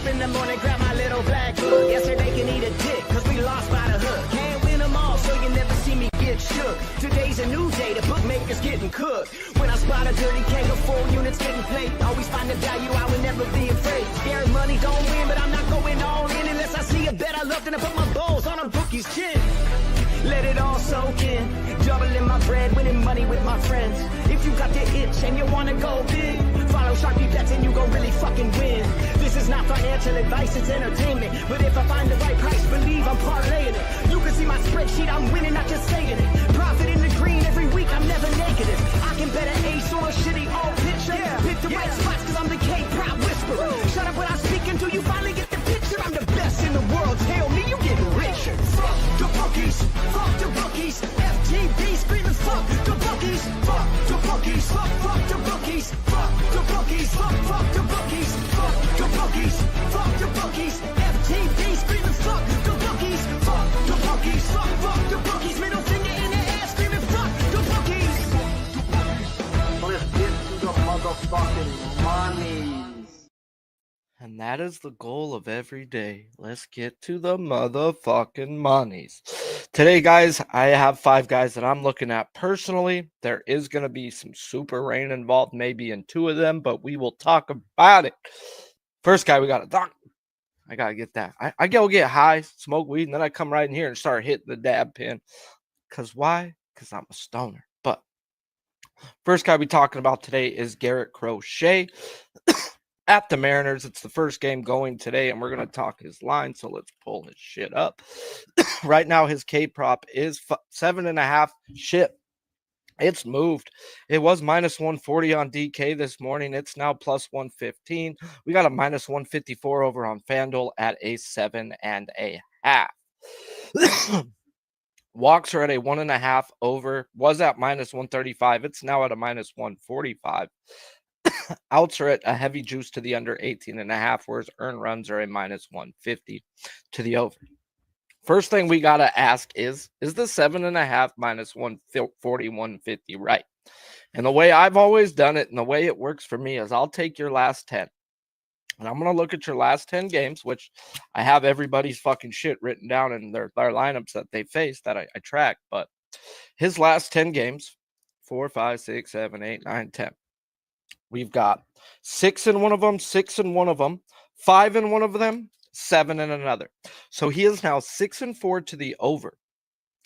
up in the morning, grab my little black book. Yesterday can eat a dick, cause we lost by the hook. Can't win them all, so you never see me get shook. Today's a new day, the bookmaker's getting cooked. When I spot a dirty keg of 4 units getting played, always find the value, I would never be afraid. Scared money don't win, but I'm not going all in unless I see a bet I love, then I put my balls on a bookie's chin. Let it all soak in, doubling my bread, winning money with my friends. If you got the itch and you wanna go big, follow Sharpie bets and you gon' really fucking win. This is not financial advice, it's entertainment. But if I find the right price, believe I'm parlaying it. You can see my spreadsheet, I'm winning, not just saying it. Profit in the green every week, I'm never negative. I can bet an ace or a shitty old picture. Pick the right spots cause I'm the K-Prop whisperer. Shut up when I speak until you finally get the picture. I'm the best in the world, tell me you getting richer. Fuck the bookies, fuck the bookies. FTB screaming fuck the bookies, fuck the bookies, fuck the bookies, fuck the bookies, fuck the bookies, fuck the bookies, fuck the bookies. FTB screaming fuck the bookies, fuck the bookies, fuck the bookies. Middle finger in the air screaming fuck the bookies. Let's get to the motherfucking money. And that is the goal of every day. Let's get to the motherfucking monies. Today, guys, I have 5 guys that I'm looking at personally. There is going to be some super rain involved, maybe in 2 of them, but we will talk about it. First guy, we got a doc. I got to get that. I go get high, smoke weed, and then I come right in here and start hitting the dab pin. Because why? Because I'm a stoner. But first guy we talking about today is Garrett Crochet. At the Mariners, it's the first game going today, and we're going to talk his line, so let's pull his shit up. Right now, his K-prop is 7.5. Shit, it's moved. It was minus 140 on DK this morning. It's now plus 115. We got a minus 154 over on FanDuel at a 7.5. Walks are at a 1.5 over. Was at minus 135. It's now at a minus 145. Outs are at a heavy juice to the under 18.5, whereas earned runs are a minus 150 to the over. First thing we got to ask is the 7.5 minus 140, 150 right? And the way I've always done it and the way it works for me is I'll take your last 10. And I'm going to look at your last 10 games, which I have everybody's fucking shit written down in their lineups that they faced that I track. But his last 10 games, 4, 5, 6, 7, 8, 9, 10. We've got 6 in one of them, 6 in one of them, 5 in one of them, 7 in another. So he is now 6-4 to the over,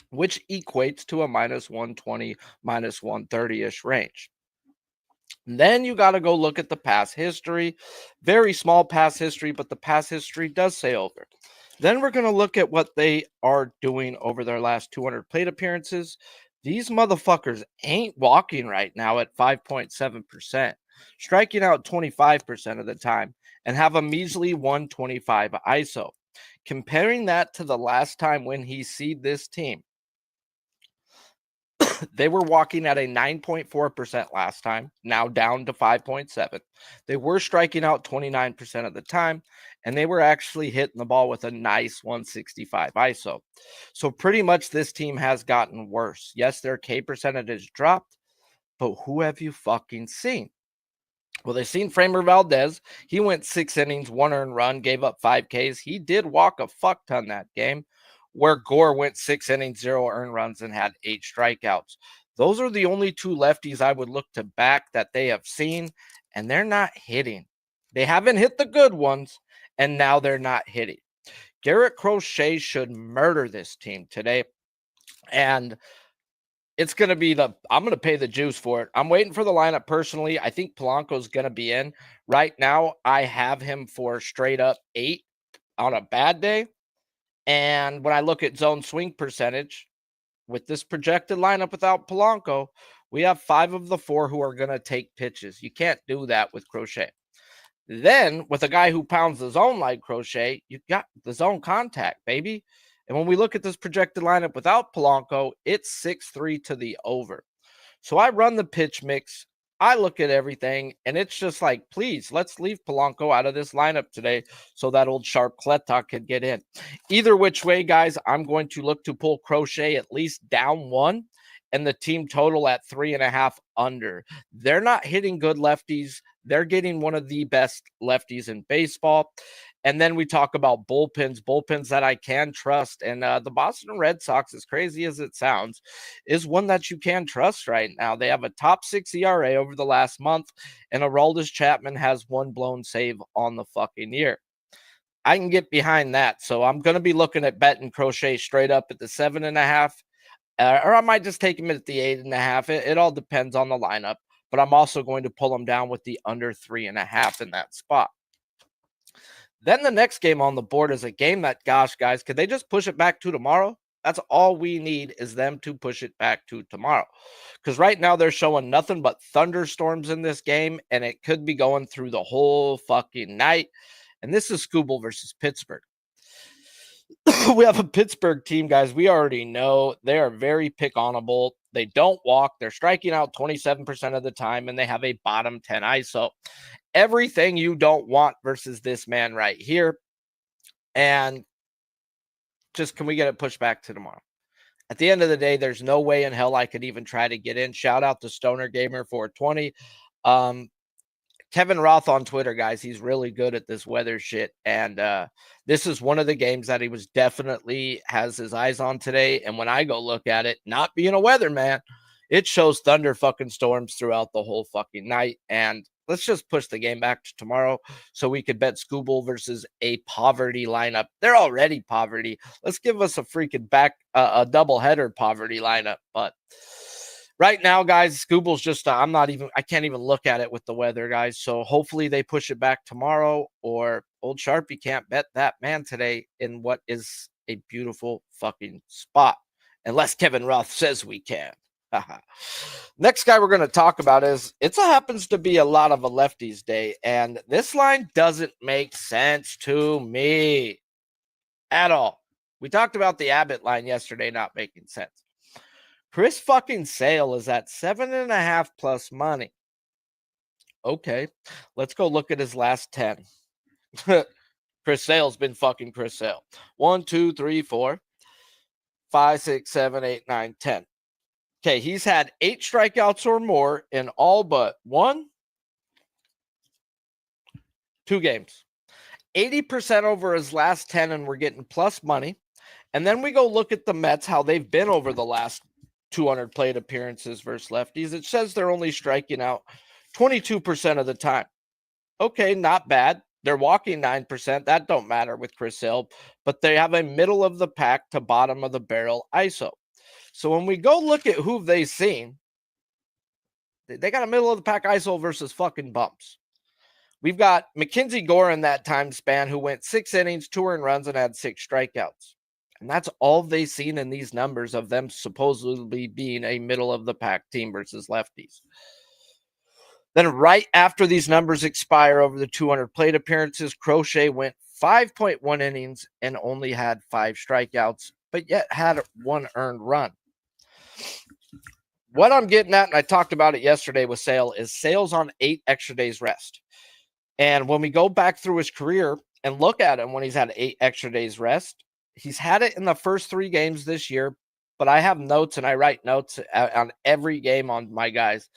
which equates to a minus 120, minus 130-ish range. And then you got to go look at the pass history. Very small pass history, but the pass history does say over. Then we're going to look at what they are doing over their last 200 plate appearances. These motherfuckers ain't walking right now at 5.7%. Striking out 25% of the time, and have a measly 125 ISO. Comparing that to the last time when he seed this team, they were walking at a 9.4% last time, now down to 5.7. They were striking out 29% of the time, and they were actually hitting the ball with a nice 165 ISO. So pretty much this team has gotten worse. Yes, their K percentage has dropped, but who have you fucking seen? Well, they've seen Framer Valdez. He went 6 innings, 1 earned run, gave up 5 Ks. He did walk a fuck ton that game, where Gore went 6 innings, 0 earned runs, and had 8 strikeouts. Those are the only 2 lefties I would look to back that they have seen, and they're not hitting. They haven't hit the good ones, and now they're not hitting. Garrett Crochet should murder this team today, and it's going to be I'm going to pay the juice for it. I'm waiting for the lineup personally. I think Polanco's going to be in. Right now, I have him for straight up 8 on a bad day. And when I look at zone swing percentage, with this projected lineup without Polanco, we have 5 of the 4 who are going to take pitches. You can't do that with Crochet. Then, with a guy who pounds the zone like Crochet, you got the zone contact, baby. And when we look at this projected lineup without Polanco, it's 6-3 to the over. So I run the pitch mix. I look at everything, and it's just like, please, let's leave Polanco out of this lineup today so that old sharp Kleta can get in. Either which way, guys, I'm going to look to pull Crochet at least down 1 and the team total at 3.5 under. They're not hitting good lefties. They're getting one of the best lefties in baseball. And then we talk about bullpens that I can trust. And the Boston Red Sox, as crazy as it sounds, is one that you can trust right now. They have a top 6 ERA over the last month, and Aroldis Chapman has one blown save on the fucking year. I can get behind that. So I'm going to be looking at betting Crochet straight up at the 7.5. Or I might just take him at the 8.5. It all depends on the lineup. But I'm also going to pull him down with the under 3.5 in that spot. Then the next game on the board is a game that, gosh, guys, could they just push it back to tomorrow? That's all we need is them to push it back to tomorrow. Because right now they're showing nothing but thunderstorms in this game, and it could be going through the whole fucking night. And this is Skubal versus Pittsburgh. We have a Pittsburgh team, guys. We already know they are very pick-onable. They don't walk. They're striking out 27% of the time, and they have a bottom 10 ISO. Everything you don't want versus this man right here. And just, can we get it pushed back to tomorrow? At the end of the day, there's no way in hell I could even try to get in. Shout out to Stoner Gamer 420. Kevin Roth on Twitter, guys, he's really good at this weather shit. And this is one of the games that he was definitely has his eyes on today. And when I go look at it, not being a weatherman, it shows thunder fucking storms throughout the whole fucking night. And let's just push the game back to tomorrow so we could bet Skubal versus a poverty lineup. They're already poverty. Let's give us a freaking a doubleheader poverty lineup. But right now, guys, Skubal's just, I can't even look at it with the weather, guys. So hopefully they push it back tomorrow, or old Sharpie can't bet that man today in what is a beautiful fucking spot. Unless Kevin Roth says we can. Next guy we're going to talk about happens to be a lot of a lefties day, and this line doesn't make sense to me at all. We talked about the Abbott line yesterday not making sense. Chris fucking Sale is at 7.5 plus money. Okay, let's go look at his last 10. Chris Sale's been fucking Chris Sale. 1, 2, 3, 4, 5, 6, 7, 8, 9, 10. Okay, he's had 8 strikeouts or more in all but 1, 2 games. 80% over his last 10, and we're getting plus money. And then we go look at the Mets, how they've been over the last 200 plate appearances versus lefties. It says they're only striking out 22% of the time. Okay, not bad. They're walking 9%. That don't matter with Chris Sale, but they have a middle of the pack to bottom of the barrel ISO. So when we go look at who they've seen, they got a middle of the pack ISO versus fucking bumps. We've got Mackenzie Gore in that time span who went 6 innings, 2 earned runs, and had 6 strikeouts. And that's all they've seen in these numbers of them supposedly being a middle of the pack team versus lefties. Then right after these numbers expire over the 200 plate appearances, Crochet went 5.1 innings and only had 5 strikeouts, but yet had 1 earned run. What I'm getting at, and I talked about it yesterday with Sale, is Sale's on 8 extra days rest. And when we go back through his career and look at him when he's had 8 extra days rest, he's had it in the first 3 games this year, but I have notes and I write notes on every game on my guys.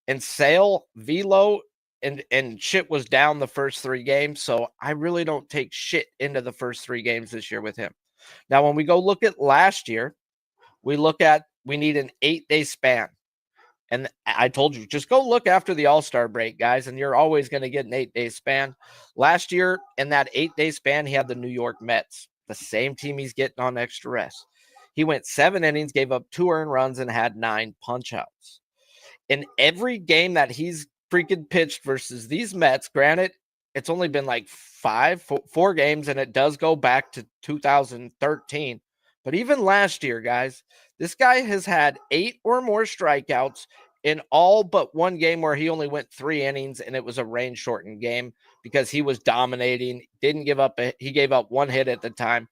And Sale, velo, and shit was down the first 3 games, so I really don't take shit into the first 3 games this year with him. Now, when we go look at last year, we need an 8-day span. And I told you, just go look after the All-Star break, guys, and you're always going to get an 8-day span. Last year, in that 8-day span, he had the New York Mets, the same team he's getting on extra rest. He went 7 innings, gave up 2 earned runs, and had 9 punch-outs. In every game that he's freaking pitched versus these Mets, granted, it's only been like 4 games, and it does go back to 2013. But even last year, guys, this guy has had 8 or more strikeouts in all but 1 game where he only went 3 innings, and it was a rain-shortened game because he was dominating. He gave up 1 hit at the time,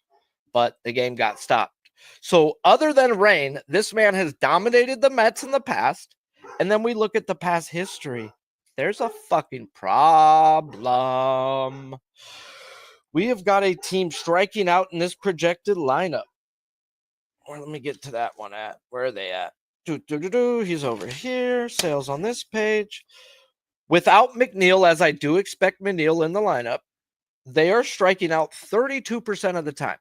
but the game got stopped. So other than rain, this man has dominated the Mets in the past. And then we look at the past history. There's a fucking problem. We have got a team striking out in this projected lineup. Or let me get to that one at. Where are they at? He's over here. Sales on this page. Without McNeil, as I do expect McNeil in the lineup, they are striking out 32% of the time.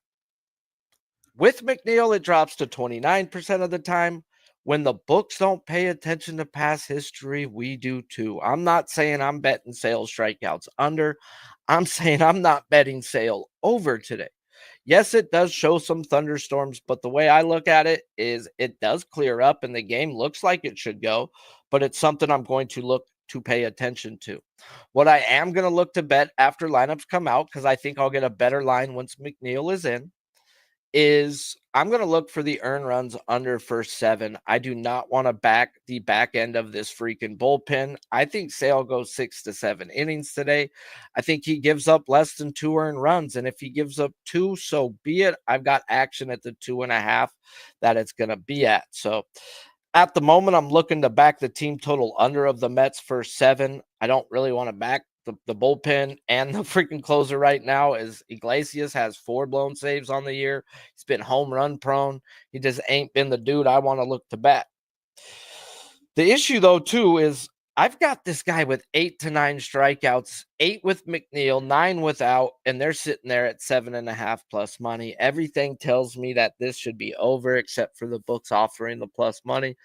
With McNeil, it drops to 29% of the time. When the books don't pay attention to past history, we do too. I'm not saying I'm betting Sale strikeouts under. I'm saying I'm not betting Sale over today. Yes, it does show some thunderstorms, but the way I look at it is it does clear up and the game looks like it should go, but it's something I'm going to look to pay attention to. What I am going to look to bet after lineups come out, because I think I'll get a better line once McNeil is in, is I'm going to look for the earn runs under first 7. I do not want to back the back end of this freaking bullpen. I think Sale goes 6 to 7 innings today. I think he gives up less than 2 earned runs. And if he gives up 2, so be it. I've got action at the 2.5 that it's going to be at. So at the moment, I'm looking to back the team total under of the Mets first 7. I don't really want to back the bullpen and the freaking closer right now. Is Iglesias has 4 blown saves on the year. He's been home run prone. He just ain't been the dude I want to look to bat. The issue, though, too, is I've got this guy with 8 to 9 strikeouts, 8 with McNeil, 9 without, and they're sitting there at 7.5 plus money. Everything tells me that this should be over, except for the books offering the plus money.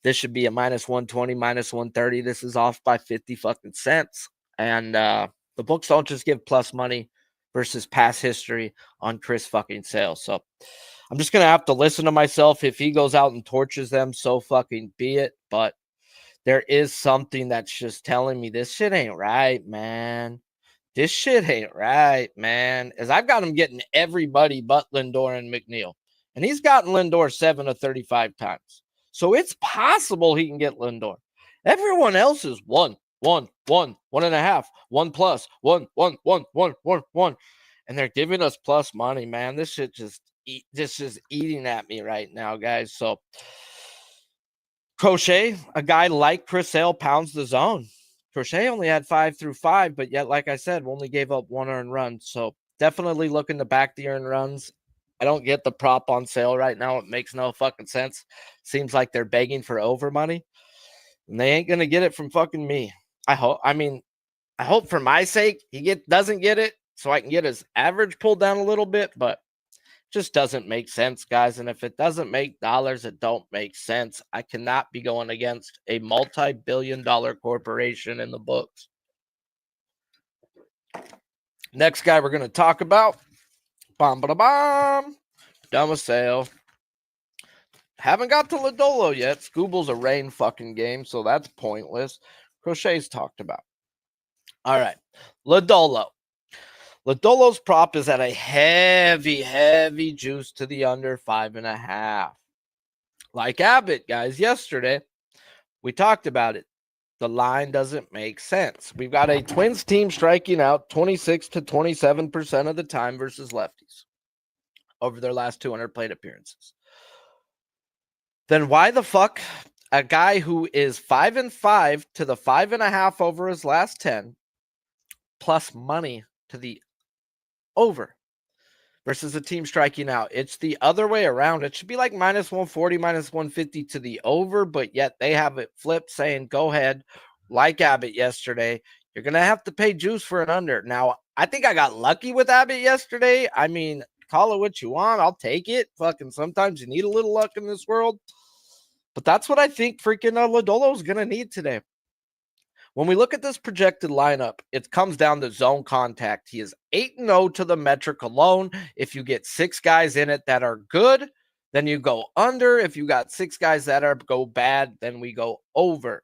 This should be a minus 120, minus 130. This is off by 50 fucking cents. And the books don't just give plus money versus past history on Chris fucking Sale. So I'm just going to have to listen to myself. If he goes out and torches them, so fucking be it. But there is something that's just telling me this shit ain't right, man. This shit ain't right, man. As I've got him getting everybody but Lindor and McNeil. And he's gotten Lindor 7 of 35 times. So it's possible he can get Lindor. Everyone else is 1, 1, 1, 1.5, 1 plus, 1, 1, 1, 1, 1, 1. And they're giving us plus money, man. This shit just eating at me right now, guys. So Crochet, a guy like Chris Sale, pounds the zone. Crochet only had 5 through 5, but yet, like I said, only gave up 1 earned run. So definitely looking to back the earned runs. I don't get the prop on Sale right now. It makes no fucking sense. Seems like they're begging for over money, and they ain't gonna get it from fucking me. I hope for my sake he doesn't get it, so I can get his average pulled down a little bit. But it just doesn't make sense, guys. And if it doesn't make dollars, it don't make sense. I cannot be going against a multi-billion-dollar corporation in the books. Next guy we're gonna talk about. Done with Sale. Haven't got to Lodolo yet. Scooble's a rain fucking game, so that's pointless. Crochet's talked about. All right. Lodolo. Lodolo's prop is at a heavy juice to the under 5.5. Like Abbott, guys, yesterday, we talked about it. The line doesn't make sense. We've got a Twins team striking out 26 to 27% of the time versus lefties over their last 200 plate appearances. Then why the fuck a guy who is 5-5 to the 5.5 over his last 10 plus money to the over versus a team striking out? It's the other way around. It should be like minus 140, minus 150 to the over, but yet they have it flipped saying, go ahead, like Abbott yesterday. You're going to have to pay juice for an under. Now, I think I got lucky with Abbott yesterday. I mean, call it what you want. I'll take it. Fucking sometimes you need a little luck in this world. But that's what I think freaking Lodolo is going to need today. When we look at this projected lineup, it comes down to zone contact. He is 8-0 to the metric alone. If you get 6 guys in it that are good, then you go under. If you got 6 guys that go bad, then we go over.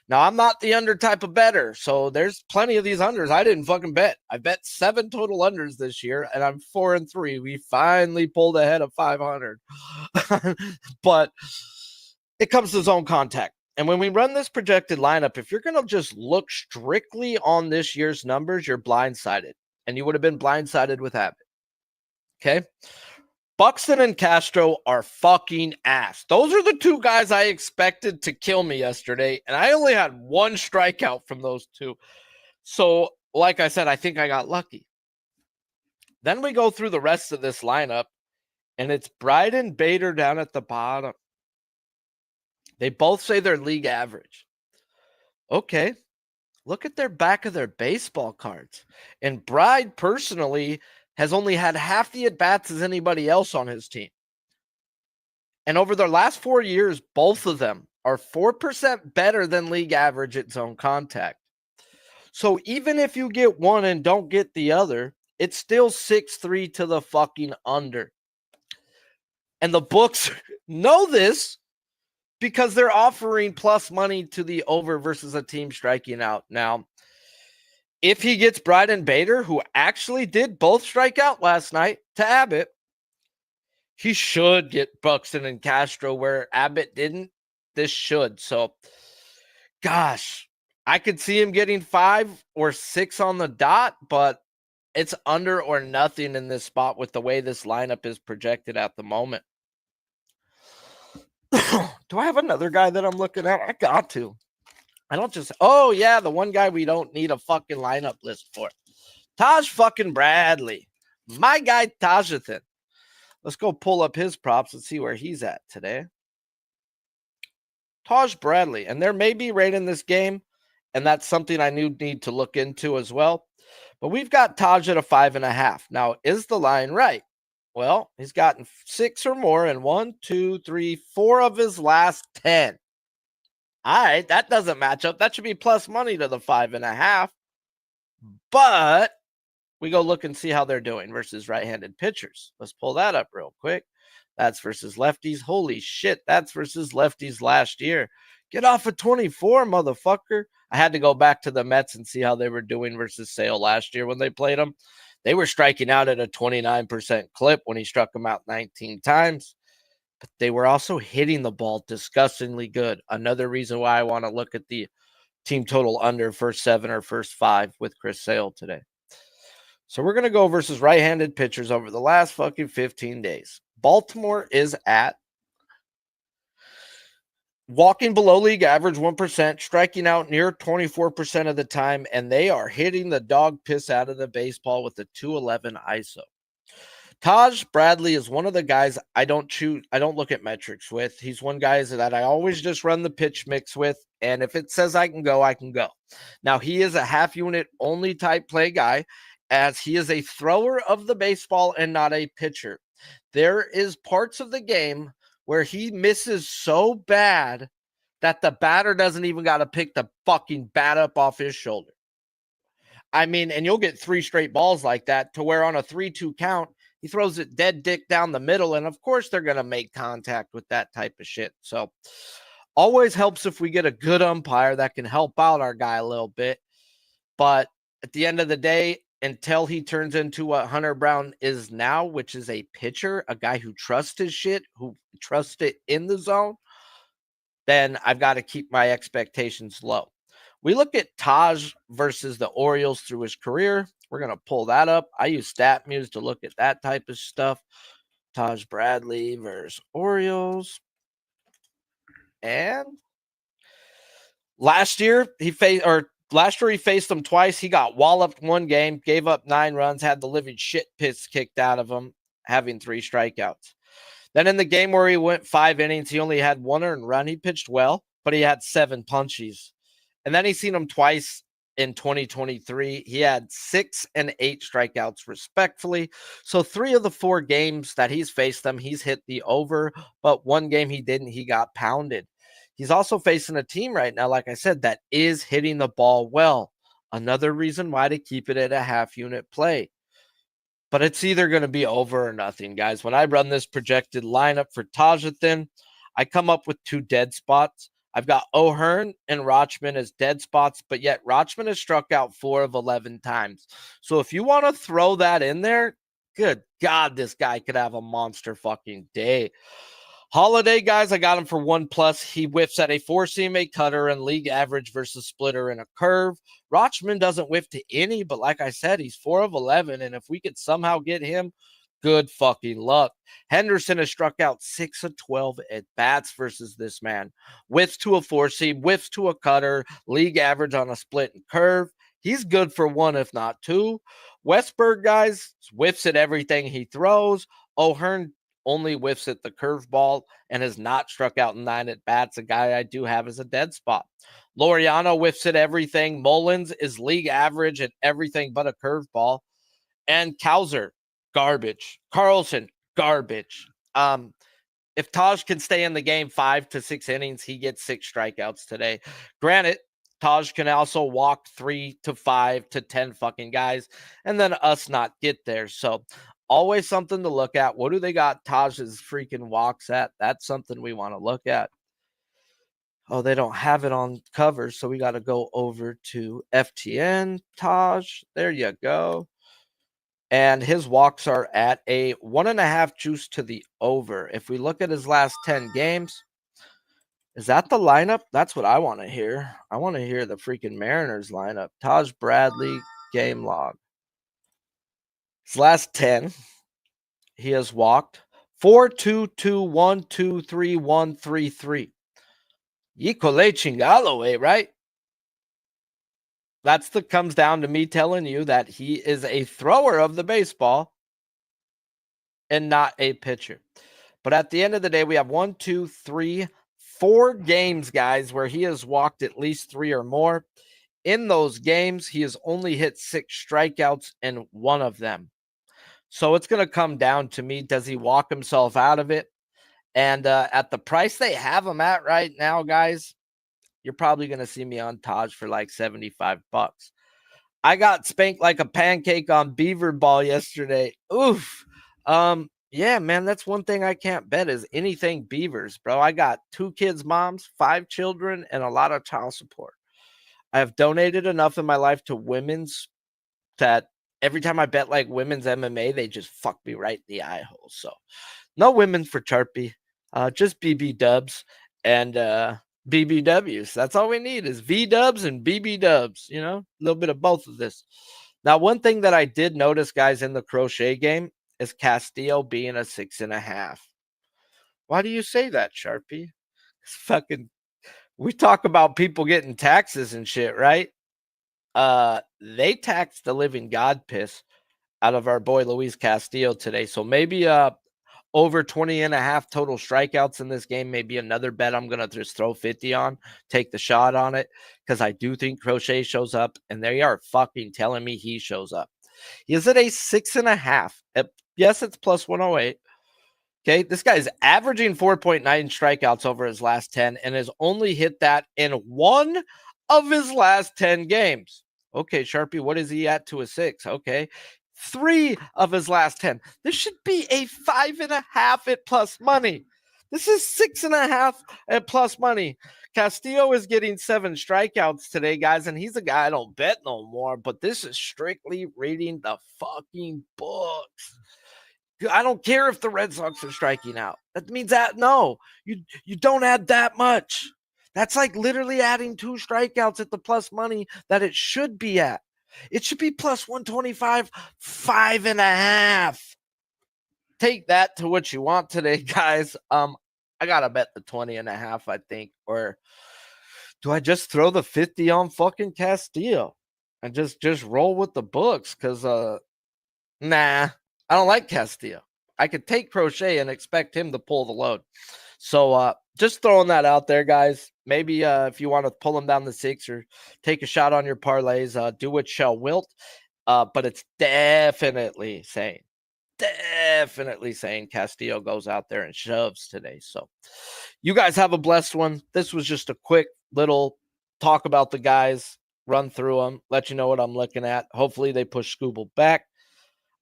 Now, I'm not the under type of better, so there's plenty of these unders I didn't fucking bet. I bet 7 total unders this year, and I'm 4-3. We finally pulled ahead of 500. But it comes to zone contact. And when we run this projected lineup, if you're going to just look strictly on this year's numbers, you're blindsided. And you would have been blindsided with Abbott. Okay? Buxton and Castro are fucking ass. Those are the 2 guys I expected to kill me yesterday, and I only had 1 strikeout from those 2. So, like I said, I think I got lucky. Then we go through the rest of this lineup, and it's Bryden Bader down at the bottom. They both say they're league average. Okay. Look at their back of their baseball cards. And Bride personally has only had half the at-bats as anybody else on his team. And over their last 4 years, both of them are 4% better than league average at zone contact. So even if you get one and don't get the other, it's still 6-3 to the fucking under. And the books know this because they're offering plus money to the over versus a team striking out. Now, if he gets Bride and Bader, who actually did both strike out last night to Abbott, he should get Buxton and Castro where Abbott didn't. This should. So, gosh, I could see him getting 5 or 6 on the dot, but it's under or nothing in this spot with the way this lineup is projected at the moment. Do I have another guy that I'm looking at? I got to. I don't just, oh yeah, the one guy we don't need a fucking lineup list for. Taj fucking Bradley. My guy Tajathan. Let's go pull up his props and see where he's at today. Taj Bradley. And there may be rain in this game, and that's something I need to look into as well. But we've got Taj at a 5.5. Now, is the line right? Well, he's gotten 6 or more in 1, 2, 3, 4 of his last 10. All right, that doesn't match up. That should be plus money to the 5.5. But we go look and see how they're doing versus right-handed pitchers. Let's pull that up real quick. That's versus lefties. Holy shit, that's versus lefties last year. Get off of 24, motherfucker. I had to go back to the Mets and see how they were doing versus Sale last year when they played them. They were striking out at a 29% clip when he struck them out 19 times. But they were also hitting the ball disgustingly good. Another reason why I want to look at the team total under first 7 or first 5 with Chris Sale today. So we're going to go versus right-handed pitchers over the last fucking 15 days. Baltimore is at walking below league average 1%, striking out near 24% of the time, and they are hitting the dog piss out of the baseball with the 211 ISO. Taj Bradley is one of the guys I don't look at metrics with. He's one guy that I always just run the pitch mix with, and if it says I can go, I can go. Now, he is a half unit only type play guy, as he is a thrower of the baseball and not a pitcher. There is parts of the game where he misses so bad that the batter doesn't even got to pick the fucking bat up off his shoulder. I mean, and you'll get 3 straight balls like that to where on a 3-2 count, he throws it dead dick down the middle. And of course, they're going to make contact with that type of shit. So always helps if we get a good umpire that can help out our guy a little bit. But at the end of the day, until he turns into what Hunter Brown is now, which is a pitcher, a guy who trusts his shit, who trusts it in the zone, then I've got to keep my expectations low. We look at Taj versus the Orioles through his career. We're going to pull that up. I use StatMuse to look at that type of stuff. Taj Bradley versus Orioles. And last year he faced them twice. He got walloped one game, gave up 9 runs, had the living shit piss kicked out of him, having 3 strikeouts. Then in the game where he went 5 innings, he only had 1 earned run. He pitched well, but he had 7 punchies. And then he's seen him twice in 2023. He had 6 and 8 strikeouts respectfully. So 3 of the 4 games that he's faced them, he's hit the over, but 1 game he didn't. He got pounded. He's also facing a team right now, like I said, that is hitting the ball well. Another reason why to keep it at a half unit play. But it's either going to be over or nothing, guys. When I run this projected lineup for Tajathan, I come up with 2 dead spots. I've got O'Hearn and Rochman as dead spots, but yet Rochman has struck out 4 of 11 times. So if you want to throw that in there, good God, this guy could have a monster fucking day. Holiday, guys, I got him for 1+. He whiffs at a 4-seam, a cutter, and league average versus splitter and a curve. Rochman doesn't whiff to any, but like I said, he's 4 of 11, and if we could somehow get him, good fucking luck. Henderson has struck out 6 of 12 at bats versus this man. Whiffs to a 4-seam, whiffs to a cutter, league average on a split and curve. He's good for 1, if not 2. Westberg, guys, whiffs at everything he throws. O'Hearn only whiffs at the curveball and has not struck out in 9 at bats. A guy I do have as a dead spot. Laureano whiffs at everything. Mullins is league average at everything but a curveball. And Kowser, garbage. Carlson, garbage. If Taj can stay in the game 5 to 6 innings, he gets 6 strikeouts today. Granted, Taj can also walk 3 to 5 to 10 fucking guys and then us not get there. So always something to look at. What do they got Taj's freaking walks at? That's something we want to look at. Oh, they don't have it on cover, so we got to go over to FTN Taj. There you go. And his walks are at a 1.5 juice to the over. If we look at his last 10 games, is that the lineup? That's what I want to hear. I want to hear the freaking Mariners lineup. Taj Bradley game log. His last 10, he has walked 4-2-2-1-2-3-1-3-3. Yikole Chingalo, right? That's the comes down to me telling you that he is a thrower of the baseball and not a pitcher. But at the end of the day, we have 1, 2, 3, 4 games, guys, where he has walked at least 3 or more. In those games, he has only hit 6 strikeouts in one of them. So it's going to come down to me. Does he walk himself out of it? And at the price they have him at right now, guys, you're probably going to see me on Taj for like $75. I got spanked like a pancake on Beaver Ball yesterday. Oof. Yeah, man, that's one thing I can't bet is anything Beavers, bro. I got 2 kids' moms, 5 children, and a lot of child support. I have donated enough in my life to women's that every time I bet like women's MMA, they just fuck me right in the eye hole. So no women for Sharpie, just BB dubs and BBWs. That's all we need is V dubs and BB dubs, you know, a little bit of both of this. Now, one thing that I did notice, guys, in the crochet game is Castillo being a 6.5. Why do you say that, Sharpie? It's fucking, we talk about people getting taxes and shit, right? They taxed the living God piss out of our boy Luis Castillo today. So maybe over 20.5 total strikeouts in this game. Maybe another bet I'm going to just throw 50 on, take the shot on it, because I do think Crochet shows up, and they are fucking telling me he shows up. He is at a 6.5. Yes, it's plus 108. Okay, this guy is averaging 4.9 strikeouts over his last 10 and has only hit that in 1 of his last 10 games. Okay, Sharpie, what is he at to a 6? Okay, 3 of his last 10. This should be a 5.5 at plus money. This is 6.5 at plus money. Castillo is getting 7 strikeouts today, guys, and he's a guy I don't bet no more, but this is strictly reading the fucking books. I don't care if the Red Sox are striking out. That means that, no, you don't add that much. That's like literally adding 2 strikeouts at the plus money that it should be at. It should be plus 125, 5.5. Take that to what you want today, guys. I got to bet the 20.5, I think. Or do I just throw the 50 on fucking Castillo and just roll with the books? Because, nah, I don't like Castillo. I could take Crochet and expect him to pull the load. So just throwing that out there, guys. Maybe if you want to pull him down the 6 or take a shot on your parlays, do what shall wilt. But it's definitely saying Castillo goes out there and shoves today. So you guys have a blessed one. This was just a quick little talk about the guys, run through them, let you know what I'm looking at. Hopefully they push Scooble back.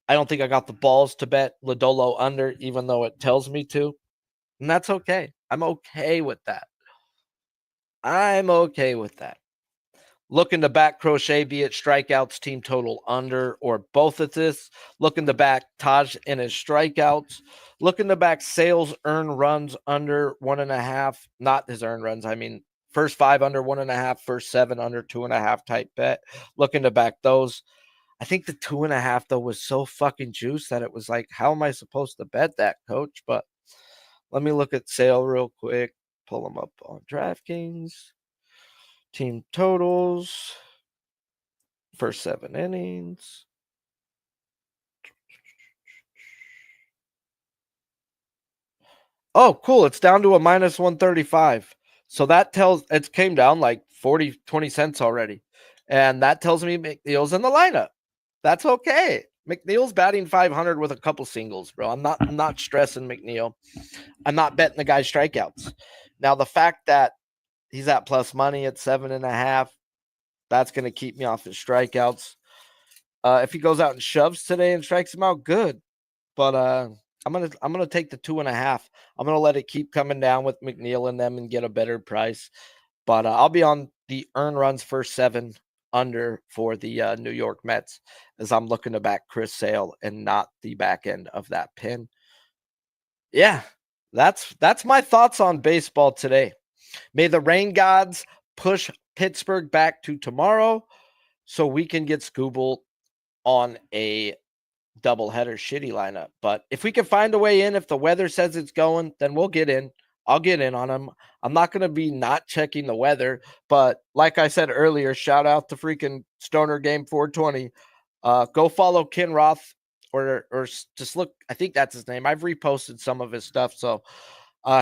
I don't think I got the balls to bet Lodolo under, even though it tells me to. And that's okay. I'm okay with that. Looking to back Crochet, be it strikeouts, team total under, or both of this. Looking to back Taj in his strikeouts. Looking to back Sales earned runs under 1.5. Not his earned runs. I mean, first 5 under 1.5, first 7 under 2.5 type bet. Looking to back those. I think the 2.5, though, was so fucking juiced that it was like, how am I supposed to bet that, coach? But let me look at Sale real quick. Pull them up on DraftKings. Team totals. First 7 innings. Oh, cool. It's down to a minus 135. So that tells it came down like 20 cents already. And that tells me McNeil's in the lineup. That's okay. McNeil's batting 500 with a couple singles, bro. I'm not stressing McNeil. I'm not betting the guy's strikeouts. Now, the fact that he's at plus money at 7.5, that's going to keep me off his strikeouts. If he goes out and shoves today and strikes him out, good. But I'm gonna take the 2.5. I'm gonna let it keep coming down with McNeil and them and get a better price. But I'll be on the earn runs first 7 under for the New York Mets, as I'm looking to back Chris Sale and not the back end of that pin. Yeah, that's my thoughts on baseball today. May the rain gods push Pittsburgh back to tomorrow so we can get Scooble on a doubleheader shitty lineup. But if we can find a way in, if the weather says it's going, then we'll get in. I'll get in on them. I'm not going to be not checking the weather. But like I said earlier, shout out to freaking Stoner Game 420. Go follow Ken Roth or just look. I think that's his name. I've reposted some of his stuff. So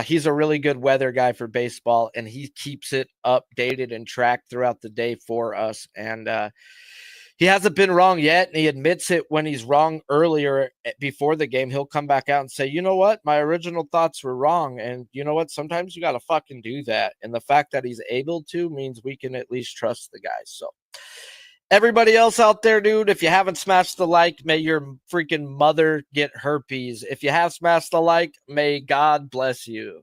he's a really good weather guy for baseball, and he keeps it updated and tracked throughout the day for us. And he hasn't been wrong yet, and he admits it when he's wrong earlier before the game. He'll come back out and say, you know what? My original thoughts were wrong. And you know what? Sometimes you got to fucking do that. And the fact that he's able to means we can at least trust the guy. So everybody else out there, dude, if you haven't smashed the like, may your freaking mother get herpes. If you have smashed the like, may God bless you.